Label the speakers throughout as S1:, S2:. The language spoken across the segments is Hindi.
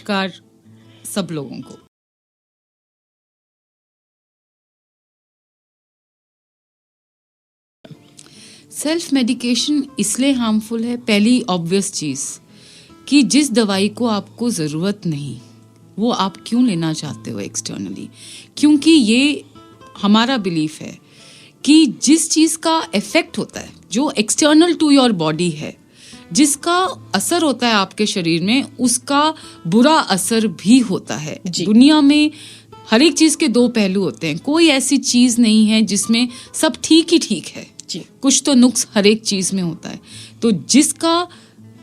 S1: नमस्कार सब लोगों को। सेल्फ मेडिकेशन इसलिए हार्मफुल है, पहली ऑब्वियस चीज़ कि जिस दवाई को आपको ज़रूरत नहीं वो आप क्यों लेना चाहते हो एक्सटर्नली। क्योंकि ये हमारा बिलीफ है कि जिस चीज़ का इफेक्ट होता है, जो एक्सटर्नल टू योर बॉडी है, जिसका असर होता है आपके शरीर में, उसका बुरा असर भी होता है। दुनिया में हर एक चीज़ के दो पहलू होते हैं, कोई ऐसी चीज़ नहीं है जिसमें सब ठीक ही ठीक है जी। कुछ तो नुक्स हर एक चीज़ में होता है। तो जिसका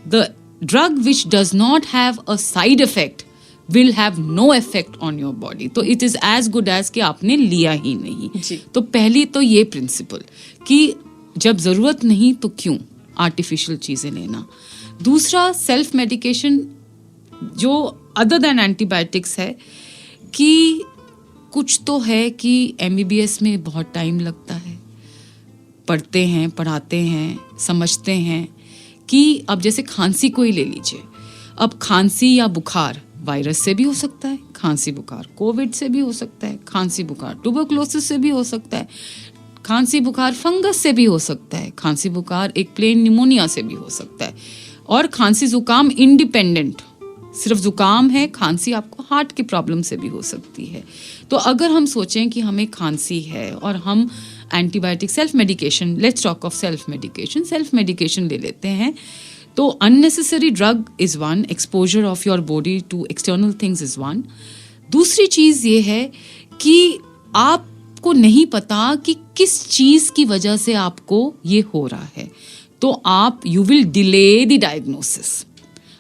S1: the drug which does not have a side effect will have no effect on your body, तो it is as good as कि आपने लिया ही नहीं जी। तो पहली तो ये प्रिंसिपल कि जब ज़रूरत नहीं तो क्यों आर्टिफिशियल चीज़ें लेना। दूसरा, सेल्फ मेडिकेशन जो अदर देन एंटीबायोटिक्स है कि कुछ तो है कि MBBS में बहुत टाइम लगता है, पढ़ते हैं, पढ़ाते हैं, समझते हैं कि अब जैसे खांसी को ही ले लीजिए। अब खांसी या बुखार वायरस से भी हो सकता है, खांसी बुखार कोविड से भी हो सकता है, खांसी बुखार ट्यूबरकुलोसिस से भी हो सकता है, खांसी बुखार फंगस से भी हो सकता है, खांसी बुखार एक प्लेन निमोनिया से भी हो सकता है, और खांसी जुकाम इंडिपेंडेंट, सिर्फ जुकाम है, खांसी आपको हार्ट की प्रॉब्लम से भी हो सकती है। तो अगर हम सोचें कि हमें खांसी है और हम antibiotic self medication, let's talk of self medication ले लेते हैं, तो unnecessary drug is one, exposure of your body to external things is one. दूसरी चीज़ ये है कि आपको नहीं पता कि किस चीज़ की वजह से आपको ये हो रहा है, तो आप you will delay the diagnosis.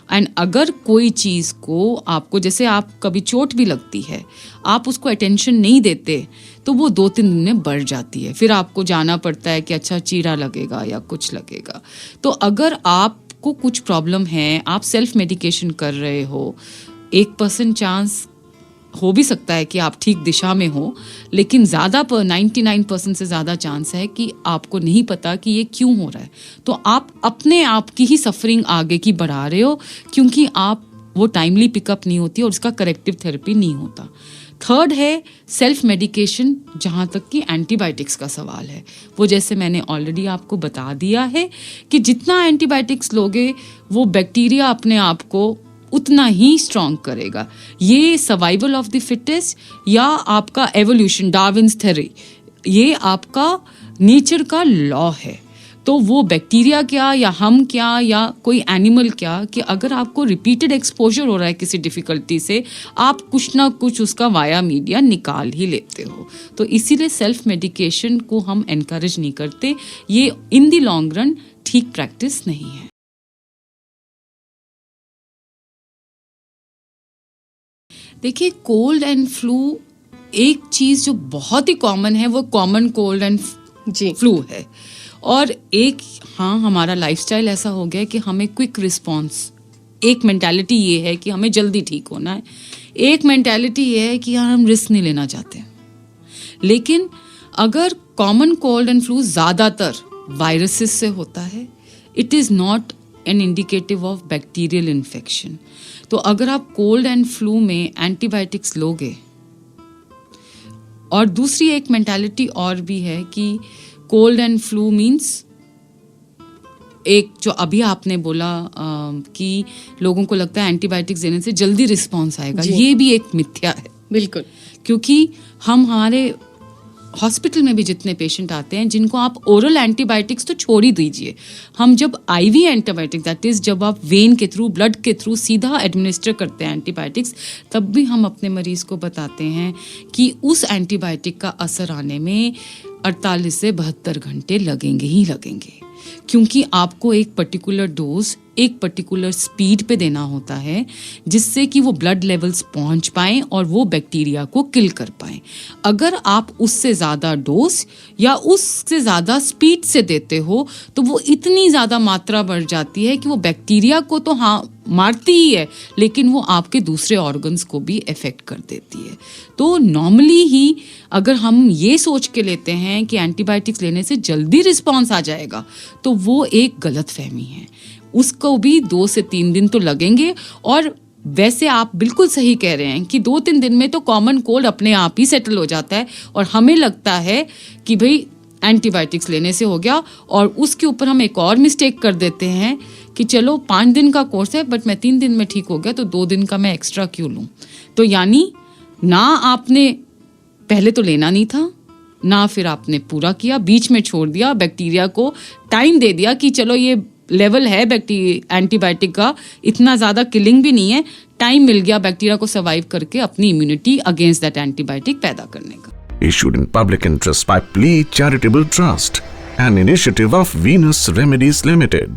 S1: And अगर कोई चीज़ को आपको, जैसे आप कभी चोट भी लगती है, आप उसको अटेंशन नहीं देते तो वो 2-3 दिन में बढ़ जाती है, फिर आपको जाना पड़ता है कि अच्छा चीरा लगेगा या कुछ लगेगा। तो अगर आप को कुछ प्रॉब्लम है, आप सेल्फ मेडिकेशन कर रहे हो, 1% चांस हो भी सकता है कि आप ठीक दिशा में हो, लेकिन 99% से ज़्यादा चांस है कि आपको नहीं पता कि ये क्यों हो रहा है। तो आप अपने आप की ही सफरिंग आगे की बढ़ा रहे हो, क्योंकि आप वो टाइमली पिकअप नहीं होती और उसका करेक्टिव थेरेपी नहीं होता। थर्ड है सेल्फ मेडिकेशन, जहाँ तक कि एंटीबायोटिक्स का सवाल है, वो जैसे मैंने ऑलरेडी आपको बता दिया है कि जितना एंटीबायोटिक्स लोगे वो बैक्टीरिया अपने आप को उतना ही स्ट्रॉन्ग करेगा। ये सर्वाइवल ऑफ द फिटेस्ट या आपका एवोल्यूशन, डार्विन्स थ्योरी, ये आपका नेचर का लॉ है। तो वो बैक्टीरिया क्या या हम क्या या कोई एनिमल क्या, कि अगर आपको रिपीटेड एक्सपोजर हो रहा है किसी डिफ़िकल्टी से, आप कुछ ना कुछ उसका वाया मीडिया निकाल ही लेते हो। तो इसीलिए सेल्फ मेडिकेशन को हम एनकरेज नहीं करते, ये इन द लॉन्ग रन ठीक प्रैक्टिस नहीं है। देखिए, कोल्ड एंड फ्लू एक चीज़ जो बहुत ही कॉमन है, वो कॉमन कोल्ड एंड फ्लू है। और एक, हाँ, हमारा लाइफस्टाइल ऐसा हो गया कि हमें क्विक रिस्पॉन्स, एक मेंटालिटी ये है कि हमें जल्दी ठीक होना है, एक मेंटालिटी ये है कि यार हम रिस्क नहीं लेना चाहते। लेकिन अगर कॉमन कोल्ड एंड फ्लू ज़्यादातर वायरसेस से होता है, it is not an indicative of bacterial infection. तो अगर आप कोल्ड एंड फ्लू में एंटीबायोटिक्स लोगे, और दूसरी एक मेंटालिटी और भी है कि कोल्ड एंड फ्लू मीन्स, एक जो अभी आपने बोला कि लोगों को लगता है एंटीबायोटिक्स देने से जल्दी रिस्पॉन्स आएगा, ये भी एक मिथ्या है। बिल्कुल, क्योंकि हमारे हॉस्पिटल में भी जितने पेशेंट आते हैं जिनको आप ओरल एंटीबायोटिक्स तो छोड़ ही दीजिए, हम जब IV एंटीबायोटिक, दैट इज़ जब आप वेन के थ्रू, ब्लड के थ्रू सीधा एडमिनिस्टर करते हैं एंटीबायोटिक्स, तब भी हम अपने मरीज़ को बताते हैं कि उस एंटीबायोटिक का असर आने में 48 से 72 घंटे लगेंगे ही लगेंगे, क्योंकि आपको एक पर्टिकुलर डोज एक पर्टिकुलर स्पीड पे देना होता है, जिससे कि वो ब्लड लेवल्स पहुंच पाएं और वो बैक्टीरिया को किल कर पाएं। अगर आप उससे ज़्यादा डोज या उससे ज़्यादा स्पीड से देते हो तो वो इतनी ज़्यादा मात्रा बढ़ जाती है कि वो बैक्टीरिया को तो हाँ मारती ही है, लेकिन वो आपके दूसरे ऑर्गन्स को भी इफेक्ट कर देती है। तो नॉर्मली ही अगर हम ये सोच के लेते हैं कि एंटीबायोटिक्स लेने से जल्दी रिस्पॉन्स आ जाएगा, तो वो एक गलत फहमी है। उसको भी 2 से 3 दिन तो लगेंगे, और वैसे आप बिल्कुल सही कह रहे हैं कि 2-3 दिन में तो कॉमन कोल्ड अपने आप ही सेटल हो जाता है और हमें लगता है कि भाई एंटीबायोटिक्स लेने से हो गया, और उसके ऊपर हम एक और मिस्टेक कर देते हैं कि चलो 5 दिन का कोर्स है बट मैं 3 दिन में ठीक हो गया तो 2 दिन का मैं एक्स्ट्रा क्यों लूँ। तो यानी ना आपने पहले तो लेना नहीं था, ना फिर आपने पूरा किया, बीच में छोड़ दिया, बैक्टीरिया को टाइम दे दिया कि चलो ये लेवल है एंटीबायोटिक का, इतना ज़्यादा किलिंग भी नहीं है, टाइम मिल गया बैक्टीरिया को सर्वाइव करके अपनी इम्यूनिटी अगेंस्ट दैट एंटीबायोटिक पैदा करने का।
S2: Issued in public interest by Plea Charitable Trust, an initiative of Venus Remedies Limited.